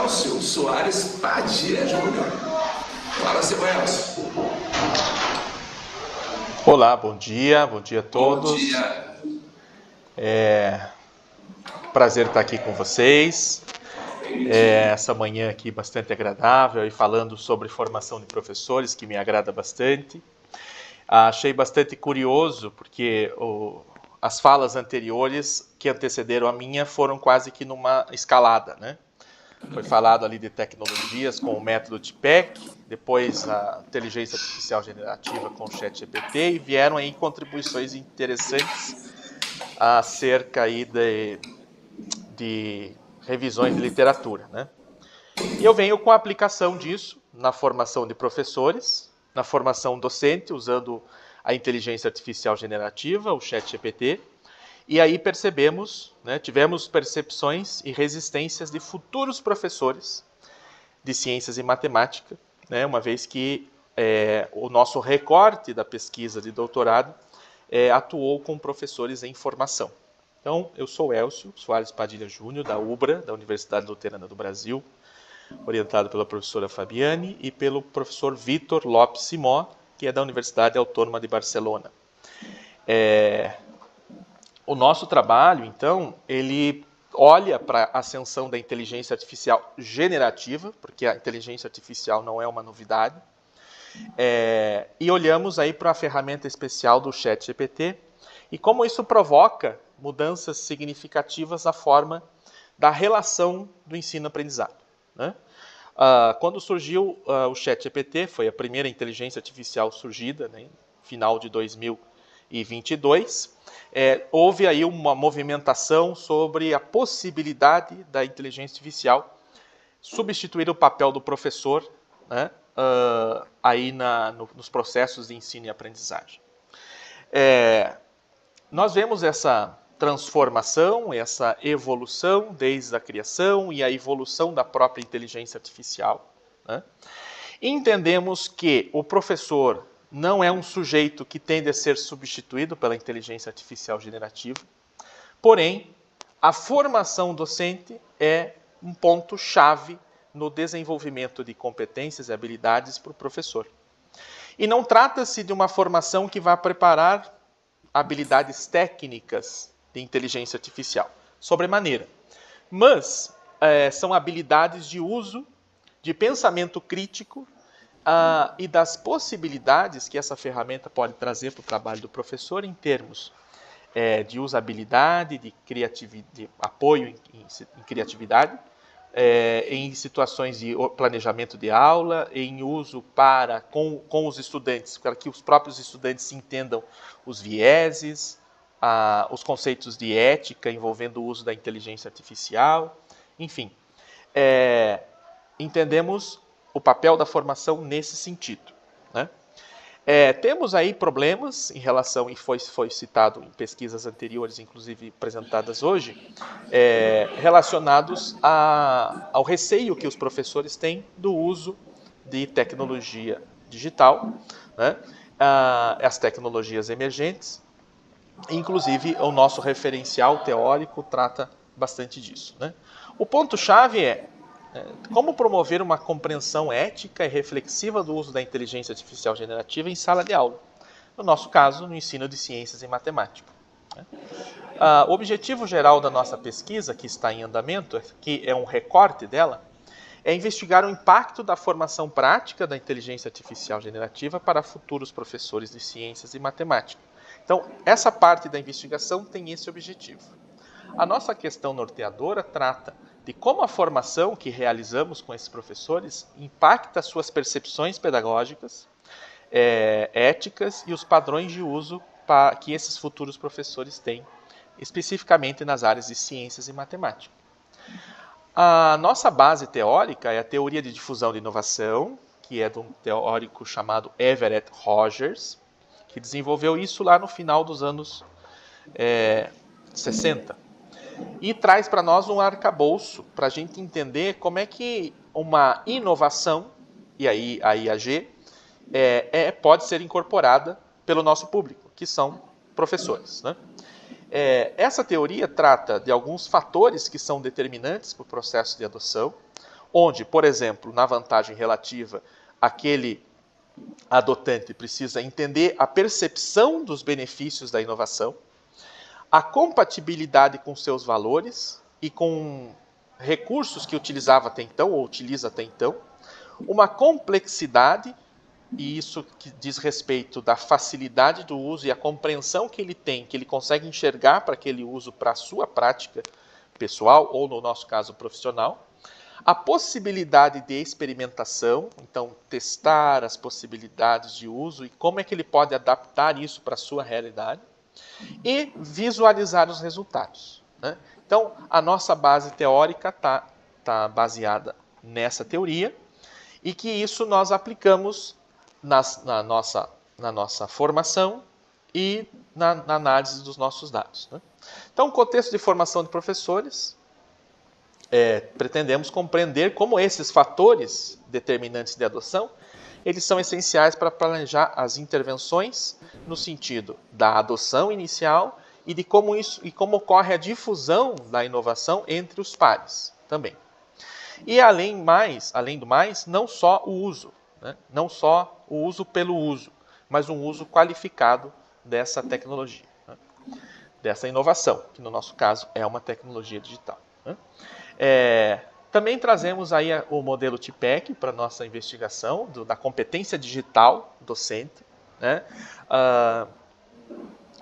Elcio Soares Padilha Júnior. Fala, seu Elcio. Olá, bom dia a todos. Bom dia. Prazer estar aqui com vocês. Essa manhã aqui bastante agradável e falando sobre formação de professores, que me agrada bastante. Achei bastante curioso porque as falas anteriores que antecederam a minha foram quase que numa escalada, né? Foi falado ali de tecnologias com o método TPEC, depois a inteligência artificial generativa com o ChatGPT e vieram aí contribuições interessantes acerca aí de revisões de literatura, né? E eu venho com a aplicação disso na formação de professores, na formação docente, usando a inteligência artificial generativa, o ChatGPT, e aí percebemos, né, tivemos percepções e resistências de futuros professores de ciências e matemática, né, uma vez que o nosso recorte da pesquisa de doutorado atuou com professores em formação. Então, eu sou Elcio Soares Padilha Júnior, da UBRA, da Universidade Luterana do Brasil, orientado pela professora Fabiane e pelo professor Vitor Lopes Simó, que é da Universidade Autônoma de Barcelona. O nosso trabalho, então, ele olha para a ascensão da inteligência artificial generativa, porque a inteligência artificial não é uma novidade, e olhamos aí para a ferramenta especial do ChatGPT e como isso provoca mudanças significativas na forma da relação do ensino-aprendizado, né? Quando surgiu o ChatGPT, foi a primeira inteligência artificial surgida, né, no final de 2022, houve aí uma movimentação sobre a possibilidade da inteligência artificial substituir o papel do professor, né, aí nos processos de ensino e aprendizagem. Nós vemos essa transformação, essa evolução desde a criação e a evolução da própria inteligência artificial, né? Entendemos que o professor não é um sujeito que tende a ser substituído pela inteligência artificial generativa, porém, a formação docente é um ponto-chave no desenvolvimento de competências e habilidades para o professor. E não trata-se de uma formação que vai preparar habilidades técnicas de inteligência artificial, sobremaneira. Mas são habilidades de uso, de pensamento crítico e das possibilidades que essa ferramenta pode trazer para o trabalho do professor em termos de usabilidade, de apoio em criatividade, em situações de planejamento de aula, em uso com os estudantes, para que os próprios estudantes entendam os vieses, os conceitos de ética envolvendo o uso da inteligência artificial, enfim. Entendemos o papel da formação nesse sentido, né? Temos aí problemas em relação, e foi citado em pesquisas anteriores, inclusive apresentadas hoje, relacionados ao receio que os professores têm do uso de tecnologia digital, né? As tecnologias emergentes, inclusive o nosso referencial teórico trata bastante disso, né? O ponto-chave é como promover uma compreensão ética e reflexiva do uso da inteligência artificial generativa em sala de aula. No nosso caso, no ensino de ciências e matemática. O objetivo geral da nossa pesquisa, que está em andamento, que é um recorte dela, é investigar o impacto da formação prática da inteligência artificial generativa para futuros professores de ciências e matemática. Então, essa parte da investigação tem esse objetivo. A nossa questão norteadora trata de como a formação que realizamos com esses professores impacta suas percepções pedagógicas, éticas e os padrões de uso que esses futuros professores têm, especificamente nas áreas de ciências e matemática. A nossa base teórica é a teoria de difusão de inovação, que é de um teórico chamado Everett Rogers, que desenvolveu isso lá no final dos anos 60. E traz para nós um arcabouço para a gente entender como é que uma inovação, e aí a IAG, pode ser incorporada pelo nosso público, que são professores, né? Essa teoria trata de alguns fatores que são determinantes para o processo de adoção, onde, por exemplo, na vantagem relativa, aquele adotante precisa entender a percepção dos benefícios da inovação, a compatibilidade com seus valores e com recursos que utilizava até então, ou utiliza até então, uma complexidade, e isso que diz respeito da facilidade do uso e a compreensão que ele tem, que ele consegue enxergar para aquele uso, para a sua prática pessoal, ou no nosso caso profissional, a possibilidade de experimentação, então testar as possibilidades de uso e como é que ele pode adaptar isso para a sua realidade, e visualizar os resultados, né? Então, a nossa base teórica tá baseada nessa teoria e que isso nós aplicamos na nossa formação e na análise dos nossos dados, né? Então, o contexto de formação de professores, pretendemos compreender como esses fatores determinantes de adoção, eles são essenciais para planejar as intervenções no sentido da adoção inicial e de como ocorre a difusão da inovação entre os pares também. E além do mais, não só o uso, né? Não só o uso pelo uso, mas um uso qualificado dessa tecnologia, né? Dessa inovação, que no nosso caso é uma tecnologia digital, né? Também trazemos aí o modelo TPEC para a nossa investigação da competência digital docente, né?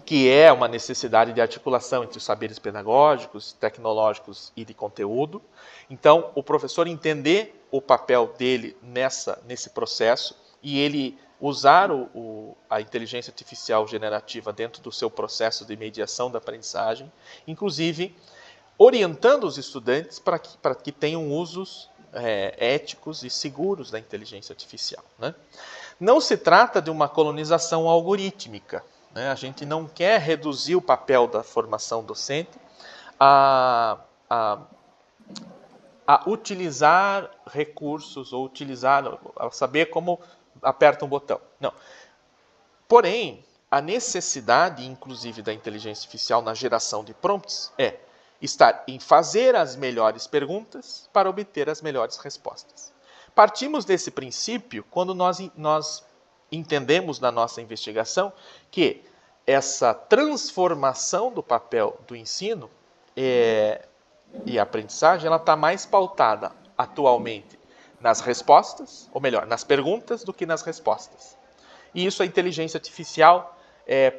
Que é uma necessidade de articulação entre os saberes pedagógicos, tecnológicos e de conteúdo. Então, o professor entender o papel dele nesse processo e ele usar a inteligência artificial generativa dentro do seu processo de mediação da aprendizagem, inclusive orientando os estudantes para que tenham usos éticos e seguros da inteligência artificial, né? Não se trata de uma colonização algorítmica, né? A gente não quer reduzir o papel da formação docente a utilizar recursos ou a saber como aperta um botão. Não. Porém, a necessidade, inclusive, da inteligência artificial na geração de prompts estar em fazer as melhores perguntas para obter as melhores respostas. Partimos desse princípio quando nós entendemos na nossa investigação que essa transformação do papel do ensino e aprendizagem, ela está mais pautada atualmente nas respostas, ou melhor, nas perguntas do que nas respostas. E isso a inteligência artificial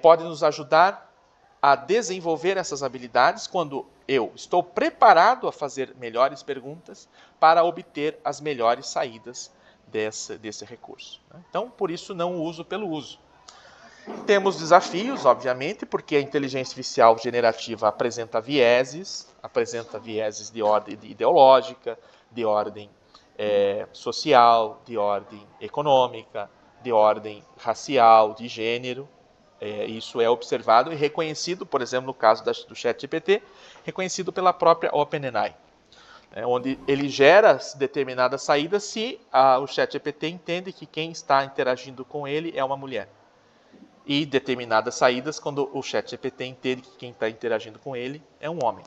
pode nos ajudar a desenvolver essas habilidades quando eu estou preparado a fazer melhores perguntas para obter as melhores saídas desse recurso. Então, por isso, não o uso pelo uso. Temos desafios, obviamente, porque a inteligência artificial generativa apresenta vieses de ordem ideológica, de ordem social, de ordem econômica, de ordem racial, de gênero. Isso é observado e reconhecido, por exemplo, no caso do ChatGPT, reconhecido pela própria OpenAI, onde ele gera determinadas saídas se o ChatGPT entende que quem está interagindo com ele é uma mulher. E determinadas saídas quando o ChatGPT entende que quem está interagindo com ele é um homem.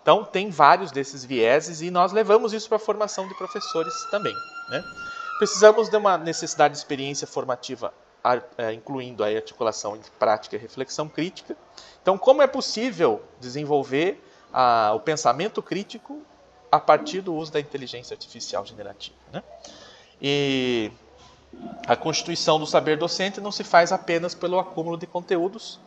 Então, tem vários desses vieses e nós levamos isso para a formação de professores também, né? Precisamos de uma necessidade de experiência formativa, incluindo a articulação entre prática e reflexão crítica. Então, como é possível desenvolver o pensamento crítico a partir do uso da inteligência artificial generativa, né? E a constituição do saber docente não se faz apenas pelo acúmulo de conteúdos,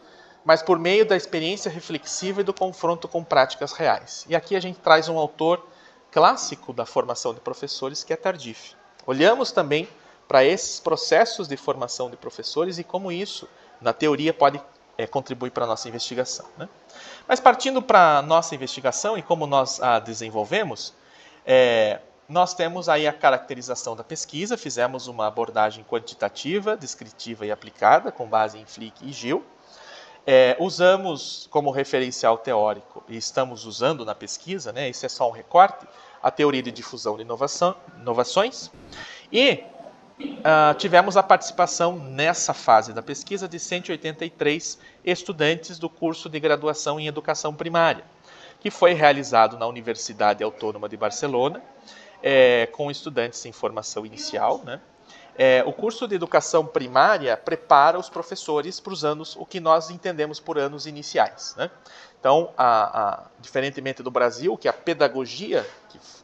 mas por meio da experiência reflexiva e do confronto com práticas reais. E aqui a gente traz um autor clássico da formação de professores, que é Tardif. Olhamos também para esses processos de formação de professores e como isso, na teoria, pode contribuir para a nossa investigação, né? Mas partindo para a nossa investigação e como nós a desenvolvemos, nós temos aí a caracterização da pesquisa, fizemos uma abordagem quantitativa, descritiva e aplicada, com base em Flick e Gil. Usamos como referencial teórico, e estamos usando na pesquisa, né, esse é só um recorte, a teoria de difusão de inovações, e tivemos a participação nessa fase da pesquisa de 183 estudantes do curso de graduação em educação primária, que foi realizado na Universidade Autônoma de Barcelona, com estudantes em formação inicial, né? O curso de educação primária prepara os professores para os anos, o que nós entendemos por anos iniciais, né? Então, diferentemente do Brasil, que a pedagogia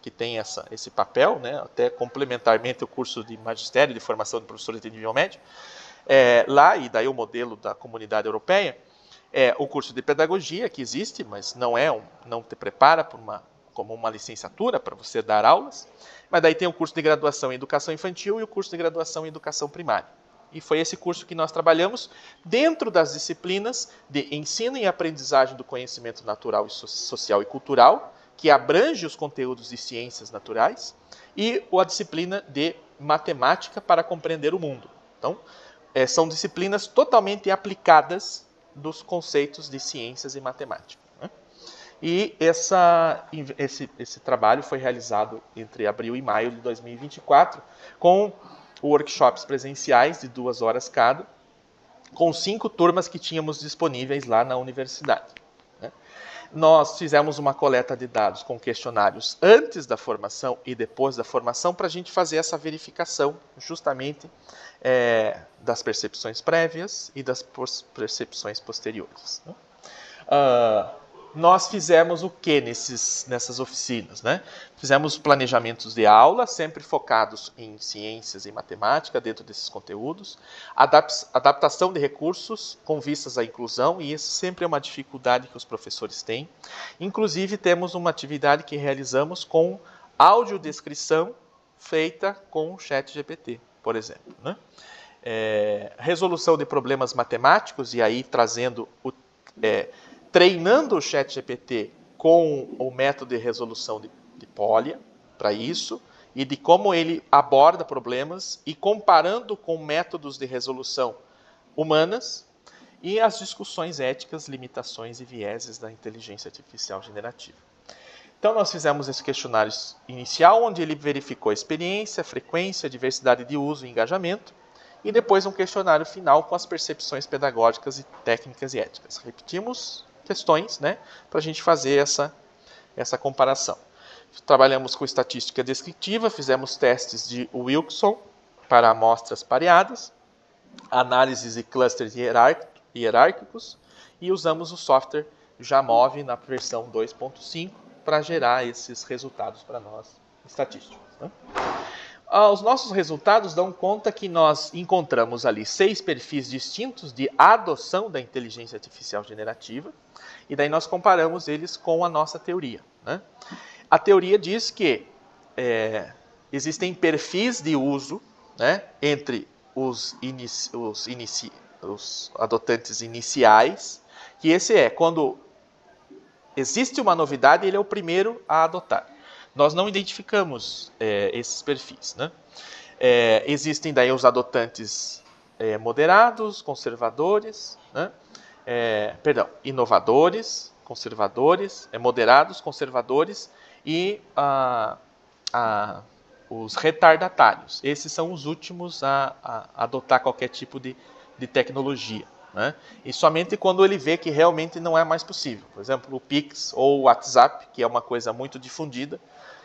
que tem esse papel, né, até complementarmente o curso de magistério de formação de professores de nível médio, lá, e daí o modelo da comunidade europeia, o curso de pedagogia que existe, mas não te prepara como uma licenciatura para você dar aulas, mas daí tem o curso de graduação em educação infantil e o curso de graduação em educação primária. E foi esse curso que nós trabalhamos dentro das disciplinas de ensino e aprendizagem do conhecimento natural, social e cultural, que abrange os conteúdos de ciências naturais, e a disciplina de matemática para compreender o mundo. Então, são disciplinas totalmente aplicadas dos conceitos de ciências e matemática. Né? E esse trabalho foi realizado entre abril e maio de 2024, com workshops presenciais de 2 horas cada, com 5 turmas que tínhamos disponíveis lá na universidade. Né? Nós fizemos uma coleta de dados com questionários antes da formação e depois da formação para a gente fazer essa verificação justamente das percepções prévias e das percepções posteriores. Né? Nós fizemos o que nessas oficinas? Né? Fizemos planejamentos de aula, sempre focados em ciências e matemática, dentro desses conteúdos, adaptação de recursos com vistas à inclusão, e isso sempre é uma dificuldade que os professores têm. Inclusive, temos uma atividade que realizamos com audiodescrição feita com o ChatGPT, por exemplo. Né? Resolução de problemas matemáticos, e aí trazendo treinando o ChatGPT com o método de resolução de Polya para isso, e de como ele aborda problemas, e comparando com métodos de resolução humanas, e as discussões éticas, limitações e vieses da inteligência artificial generativa. Então, nós fizemos esse questionário inicial, onde ele verificou a experiência, frequência, diversidade de uso e engajamento, e depois um questionário final com as percepções pedagógicas e técnicas e éticas. Repetimos questões, né, para a gente fazer essa comparação. Trabalhamos com estatística descritiva, fizemos testes de Wilson para amostras pareadas, análises de clusters hierárquicos, e usamos o software Jamov na versão 2.5 para gerar esses resultados para nós estatísticos. Né? Os nossos resultados dão conta que nós encontramos ali 6 perfis distintos de adoção da inteligência artificial generativa, e daí nós comparamos eles com a nossa teoria. Né? A teoria diz que existem perfis de uso, né, entre os adotantes iniciais, que esse quando existe uma novidade, ele é o primeiro a adotar. Nós não identificamos esses perfis. Né? Existem daí os adotantes moderados, conservadores, né? Inovadores, conservadores, moderados, conservadores e os retardatários. Esses são os últimos a adotar qualquer tipo de tecnologia. Né? E somente quando ele vê que realmente não é mais possível. Por exemplo, o Pix ou o WhatsApp, que é uma coisa muito difundida,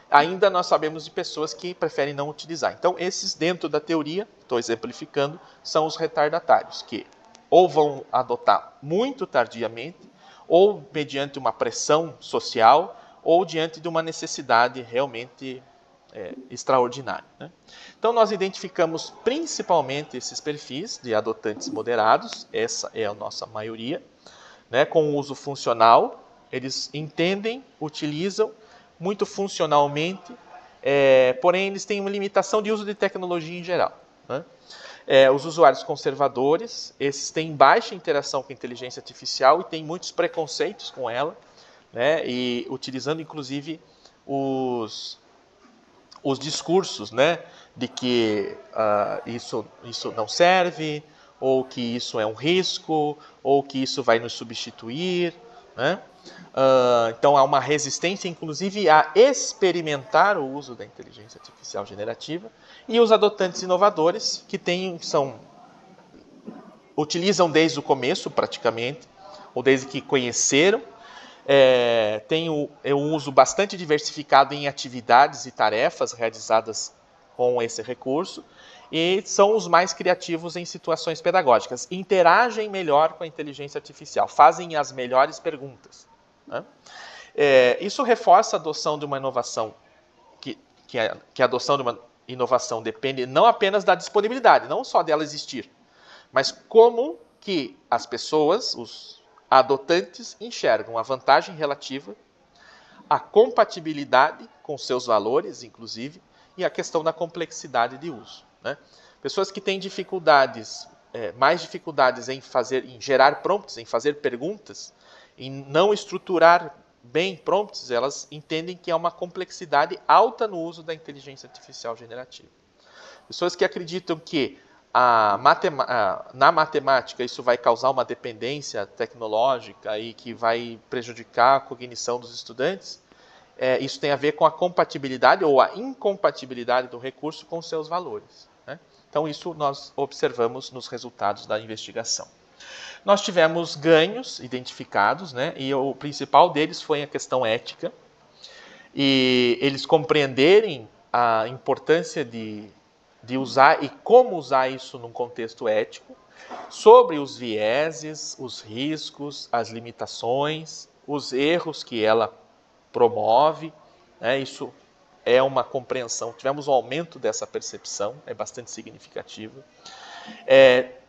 ainda nós sabemos de pessoas que preferem não utilizar. Então, esses dentro da teoria, estou exemplificando, são os retardatários, que ou vão adotar muito tardiamente, ou mediante uma pressão social, ou diante de uma necessidade realmente extraordinária. Né? Então, nós identificamos principalmente esses perfis de adotantes moderados, essa é a nossa maioria, né, com uso funcional, eles entendem, utilizam muito funcionalmente, porém eles têm uma limitação de uso de tecnologia em geral. Né? Os usuários conservadores, esses têm baixa interação com a inteligência artificial e têm muitos preconceitos com ela, né? E utilizando inclusive os discursos, né, de que isso não serve, ou que isso é um risco, ou que isso vai nos substituir. Né? Então há uma resistência, inclusive, a experimentar o uso da inteligência artificial generativa, e os adotantes inovadores, que utilizam desde o começo, praticamente, ou desde que conheceram, Tem um uso bastante diversificado em atividades e tarefas realizadas com esse recurso, e são os mais criativos em situações pedagógicas. Interagem melhor com a inteligência artificial, fazem as melhores perguntas, né? Isso reforça a adoção de uma inovação, que a adoção de uma inovação depende não apenas da disponibilidade, não só dela existir, mas como que as pessoas, os adotantes, enxergam a vantagem relativa, a compatibilidade com seus valores, inclusive, e a questão da complexidade de uso, né? Pessoas que têm mais dificuldades em gerar prompts, em fazer perguntas, em não estruturar bem prompts, elas entendem que há uma complexidade alta no uso da inteligência artificial generativa. Pessoas que acreditam que na matemática isso vai causar uma dependência tecnológica e que vai prejudicar a cognição dos estudantes, isso tem a ver com a compatibilidade ou a incompatibilidade do recurso com seus valores, né? Então isso nós observamos nos resultados da investigação. Nós tivemos ganhos identificados, né? E o principal deles foi a questão ética, e eles compreenderem a importância de usar e como usar isso num contexto ético, sobre os vieses, os riscos, as limitações, os erros que ela promove, né? Isso é uma compreensão, tivemos um aumento dessa percepção, é bastante significativo.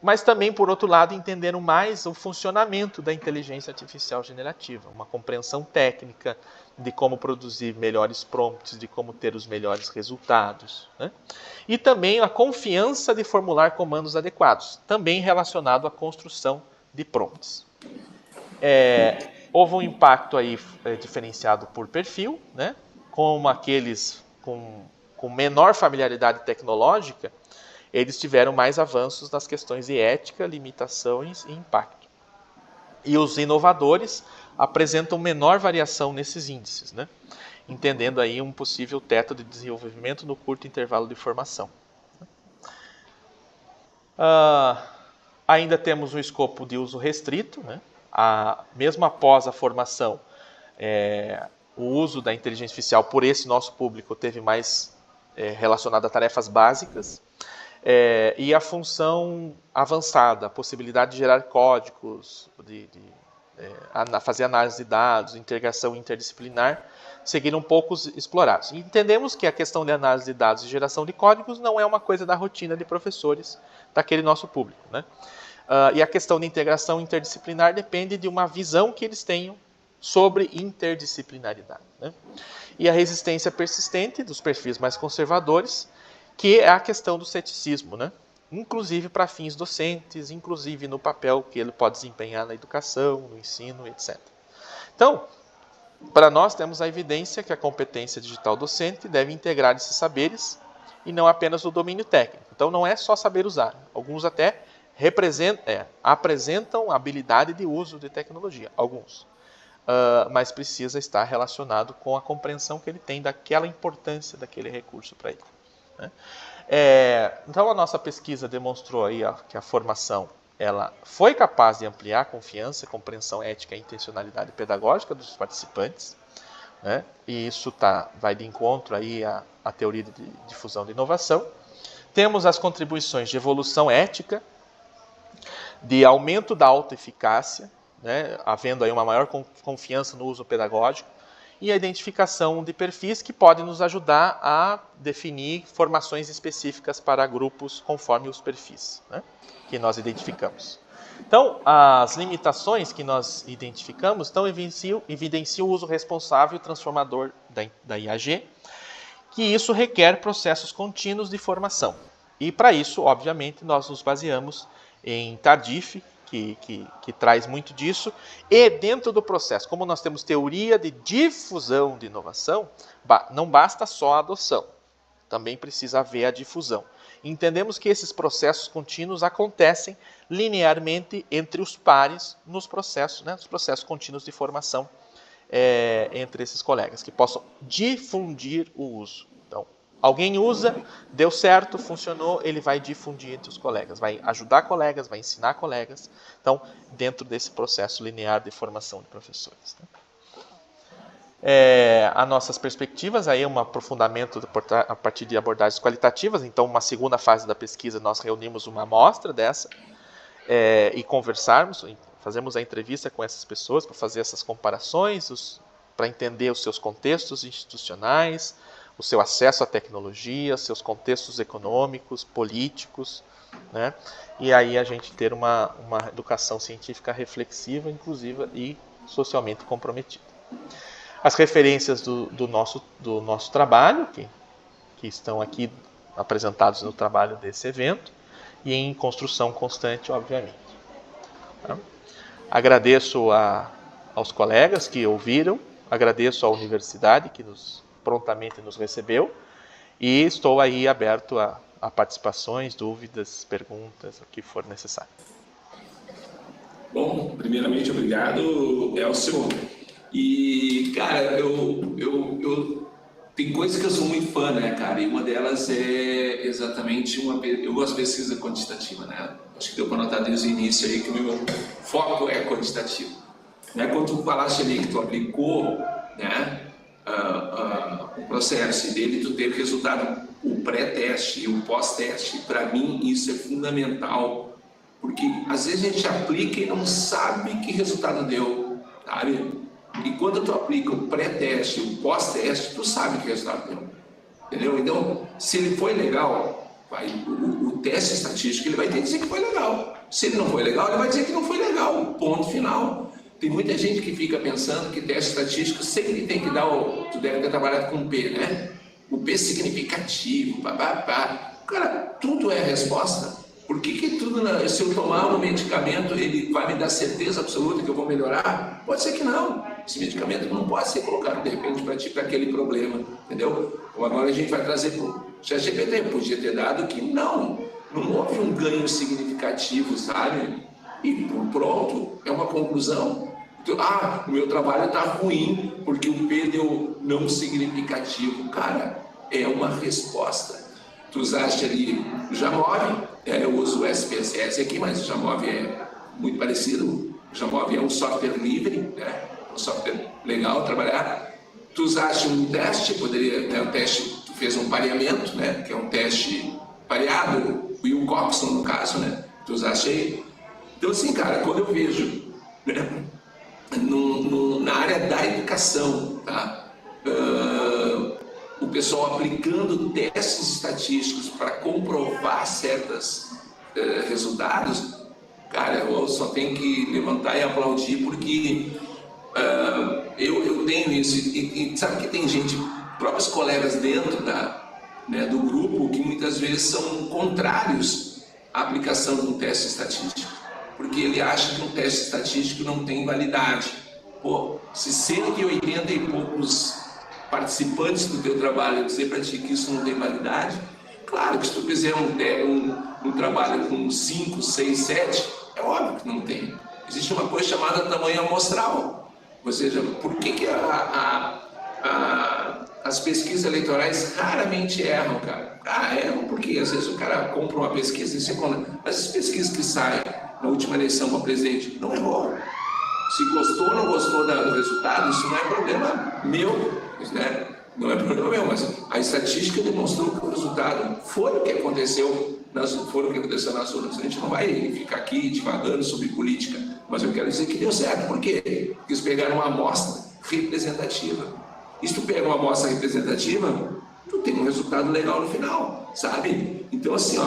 Mas também, por outro lado, entenderam mais o funcionamento da inteligência artificial generativa, uma compreensão técnica de como produzir melhores prompts, de como ter os melhores resultados, né? E também a confiança de formular comandos adequados, também relacionado à construção de prompts. Houve um impacto aí diferenciado por perfil, né? Como aqueles com menor familiaridade tecnológica, eles tiveram mais avanços nas questões de ética, limitações e impacto. E os inovadores apresentam menor variação nesses índices, né? Entendendo aí um possível teto de desenvolvimento no curto intervalo de formação. Ainda temos um escopo de uso restrito, né? Mesmo após a formação, o uso da inteligência artificial por esse nosso público teve mais relacionado a tarefas básicas, e a função avançada, a possibilidade de gerar códigos, fazer análise de dados, integração interdisciplinar, seguiram poucos explorados. E entendemos que a questão de análise de dados e geração de códigos não é uma coisa da rotina de professores daquele nosso público, né? E a questão de integração interdisciplinar depende de uma visão que eles tenham sobre interdisciplinaridade, né? E a resistência persistente dos perfis mais conservadores, que é a questão do ceticismo, né? Inclusive para fins docentes, inclusive no papel que ele pode desempenhar na educação, no ensino, etc. Então, para nós temos a evidência que a competência digital docente deve integrar esses saberes e não apenas o domínio técnico. Então não é só saber usar, alguns até apresentam habilidade de uso de tecnologia, alguns. Mas precisa estar relacionado com a compreensão que ele tem daquela importância daquele recurso para ele, né? Então a nossa pesquisa demonstrou aí que a formação ela foi capaz de ampliar a confiança, compreensão ética e intencionalidade pedagógica dos participantes, né? E isso vai de encontro aí à teoria de difusão de inovação. Temos as contribuições de evolução ética, de aumento da autoeficácia, né? Havendo aí uma maior confiança no uso pedagógico, e a identificação de perfis que podem nos ajudar a definir formações específicas para grupos conforme os perfis, né, que nós identificamos. Então, as limitações que nós identificamos evidenciam o uso responsável e transformador da IAG, que isso requer processos contínuos de formação. E para isso, obviamente, nós nos baseamos em Tardif, que traz muito disso, e dentro do processo, como nós temos teoria de difusão de inovação, não basta só a adoção, também precisa haver a difusão. Entendemos que esses processos contínuos acontecem linearmente entre os pares nos processos, né, nos processos contínuos de formação entre esses colegas, que possam difundir o uso. Então, alguém usa, deu certo, funcionou, ele vai difundir entre os colegas, vai ajudar colegas, vai ensinar colegas. Então, dentro desse processo linear de formação de professores, né? As nossas perspectivas, aí um aprofundamento a partir de abordagens qualitativas. Então, uma segunda fase da pesquisa, nós reunimos uma amostra dessa e conversarmos, fazemos a entrevista com essas pessoas para fazer essas comparações, para entender os seus contextos institucionais, o seu acesso à tecnologia, seus contextos econômicos, políticos, né? E aí a gente ter uma educação científica reflexiva, inclusiva e socialmente comprometida. As referências do nosso trabalho, que estão aqui apresentados no trabalho desse evento, e em construção constante, obviamente. Tá? Agradeço aos colegas que ouviram, agradeço à universidade que prontamente nos recebeu, e estou aí aberto a participações, dúvidas, perguntas, o que for necessário. Bom, primeiramente, obrigado, Elcio. E, cara, tem coisas que eu sou muito fã, né, cara? E uma delas é exatamente eu gosto de pesquisa quantitativa, né? Acho que deu para notar desde o início aí que o meu foco é quantitativo. Né? Quando tu falaste ali que tu aplicou, né, o processo e dele tu teve resultado, o pré-teste e o pós-teste, para mim isso é fundamental, porque às vezes a gente aplica e não sabe que resultado deu, sabe? E quando tu aplica o pré-teste e o pós-teste, tu sabe que resultado deu, entendeu? Então, se ele foi legal, o teste estatístico ele vai ter que dizer que foi legal. Se ele não foi legal, ele vai dizer que não foi legal, ponto final. Tem muita gente que fica pensando que teste estatístico sempre tem que dar tu deve ter trabalhado com P, né? O P significativo, papapá. Cara, tudo é resposta. Por que tudo, se eu tomar um medicamento, ele vai me dar certeza absoluta que eu vou melhorar? Pode ser que não. Esse medicamento não pode ser colocado de repente para ti, para aquele problema, entendeu? Ou agora a gente vai trazer para o ChatGPT, podia ter dado que não houve um ganho significativo, sabe? E pronto, é uma conclusão. O meu trabalho está ruim porque o P deu não significativo. Cara, é uma resposta. Tu usaste ali o Jamov, eu uso o SPSS aqui, mas o Jamov é muito parecido. O Jamov é um software livre, né? Um software legal trabalhar. Tu usaste um teste, um teste, tu fez um pareamento, né? Que é um teste pareado, o Will Coxon no caso, né? Tu usaste aí. Então assim, cara, quando eu vejo, né, na área da educação, tá? O pessoal aplicando testes estatísticos para comprovar certos resultados, cara, eu só tenho que levantar e aplaudir, porque eu tenho isso, e sabe que tem gente, próprios colegas dentro do grupo, que muitas vezes são contrários à aplicação de um teste estatístico, porque ele acha que um teste estatístico não tem validade. Pô, se 180 e poucos participantes do teu trabalho dizer para ti que isso não tem validade, claro que se tu fizer um trabalho com 5, 6, 7, é óbvio que não tem. Existe uma coisa chamada tamanho amostral. Ou seja, por que as pesquisas eleitorais raramente erram, cara? Erram porque às vezes o cara compra uma pesquisa e segunda. Mas as pesquisas que saem na última eleição para presidente não errou. Se gostou ou não gostou do resultado, isso não é problema meu, né? Não é problema meu, mas a estatística demonstrou que o resultado foi o que aconteceu nas urnas. A gente não vai ficar aqui divagando sobre política, mas eu quero dizer que deu certo. Por quê? Porque eles pegaram uma amostra representativa. E se tu pega uma amostra representativa, tu tem um resultado legal no final, sabe? Então assim,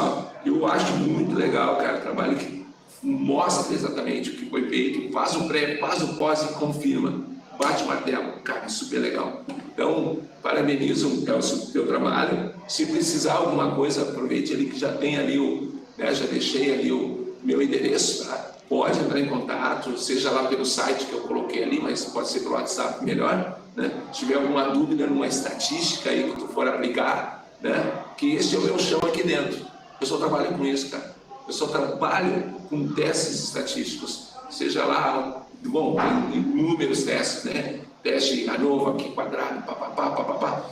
eu acho muito legal, cara, o trabalho que mostra exatamente o que foi feito, faz o pré, faz o pós e confirma, bate o martelo, cara, super legal. Então, parabenizo o teu trabalho. Se precisar alguma coisa, aproveite ali que já tem ali já deixei ali o meu endereço, tá? Pode entrar em contato, seja lá pelo site que eu coloquei ali, mas pode ser pelo WhatsApp melhor, né? Se tiver alguma dúvida numa estatística aí que tu for aplicar, né? Que esse é o meu chão aqui dentro. Eu só trabalho com isso, cara. Eu só trabalho com testes estatísticos, seja lá, bom, tem inúmeros testes, né? Teste ANOVA aqui, quadrado, papapá.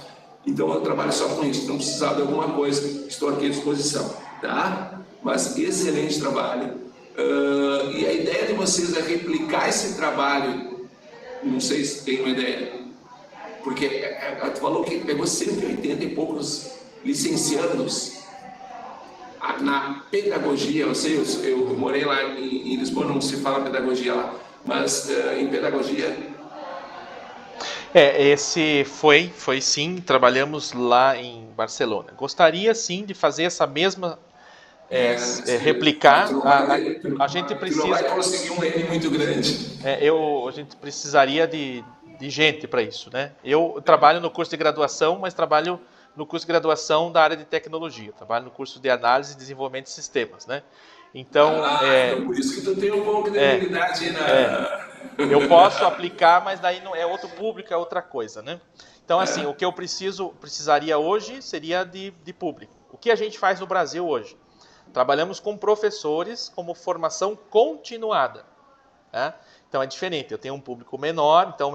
Então eu trabalho só com isso. Não precisar de alguma coisa, estou aqui à disposição, tá? Mas excelente trabalho. E a ideia de vocês é replicar esse trabalho, não sei se tem uma ideia, Porque tu falou que pegou 180 e poucos licenciados na pedagogia. Eu sei, eu morei lá em Lisboa, não se fala pedagogia lá, mas em pedagogia. Esse foi sim, trabalhamos lá em Barcelona. Gostaria sim de fazer essa mesma, replicar. A gente Tu não vai precisa, conseguir um N muito grande. a gente precisaria de gente para isso, né? Eu trabalho no curso de graduação, mas trabalho no curso de graduação da área de tecnologia. Trabalho no curso de análise e desenvolvimento de sistemas, né? Então, Então por isso que tu tem um pouco de habilidade aí eu posso aplicar, mas daí não é outro público, é outra coisa, né? Então, assim, o que eu precisaria hoje seria de público. O que a gente faz no Brasil hoje? Trabalhamos com professores como formação continuada, né? Então é diferente. Eu tenho um público menor, então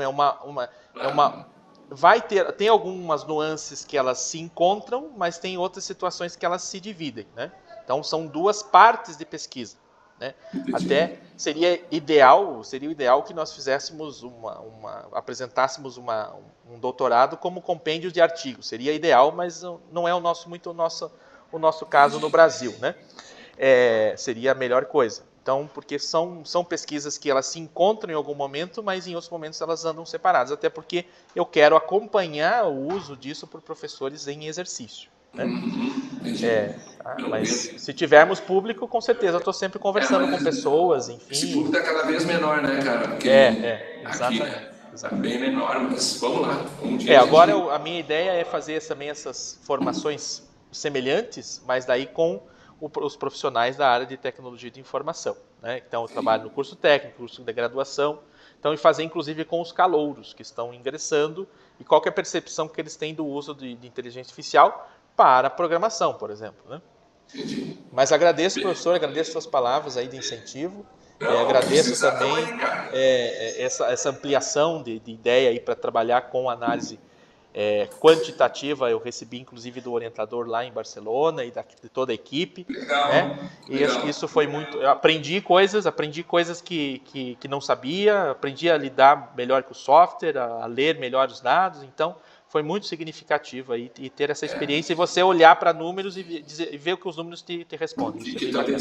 tem algumas nuances que elas se encontram, mas tem outras situações que elas se dividem, né? Então são duas partes de pesquisa, né? Até seria ideal que nós fizéssemos apresentássemos um doutorado como compêndio de artigos. Seria ideal, mas não é o nosso caso no Brasil, né? Seria a melhor coisa. Então, porque são pesquisas que elas se encontram em algum momento, mas em outros momentos elas andam separadas, até porque eu quero acompanhar o uso disso por professores em exercício, né? Mas se tivermos público, com certeza eu estou sempre conversando com pessoas, enfim. Esse público está cada vez menor, né, cara? Porque exatamente. Aqui, né? Está bem menor, mas vamos lá. Agora a minha ideia é fazer também essas formações semelhantes, mas daí com os profissionais da área de tecnologia de informação, né? Então eu trabalho no curso técnico, curso de graduação, então e fazer inclusive com os calouros que estão ingressando e qual que é a percepção que eles têm do uso de inteligência artificial para programação, por exemplo, né? Entendi. Mas agradeço, professor, agradeço suas palavras aí de incentivo. Agradeço também essa ampliação de ideia aí para trabalhar com análise quantitativa. Eu recebi inclusive do orientador lá em Barcelona e de toda a equipe. Legal, né? E isso foi muito. Eu aprendi coisas que não sabia, aprendi a lidar melhor com o software, a ler melhor os dados. Então, foi muito significativo aí e ter essa experiência e você olhar para números e ver o que os números te respondem. Isso é bem bacana.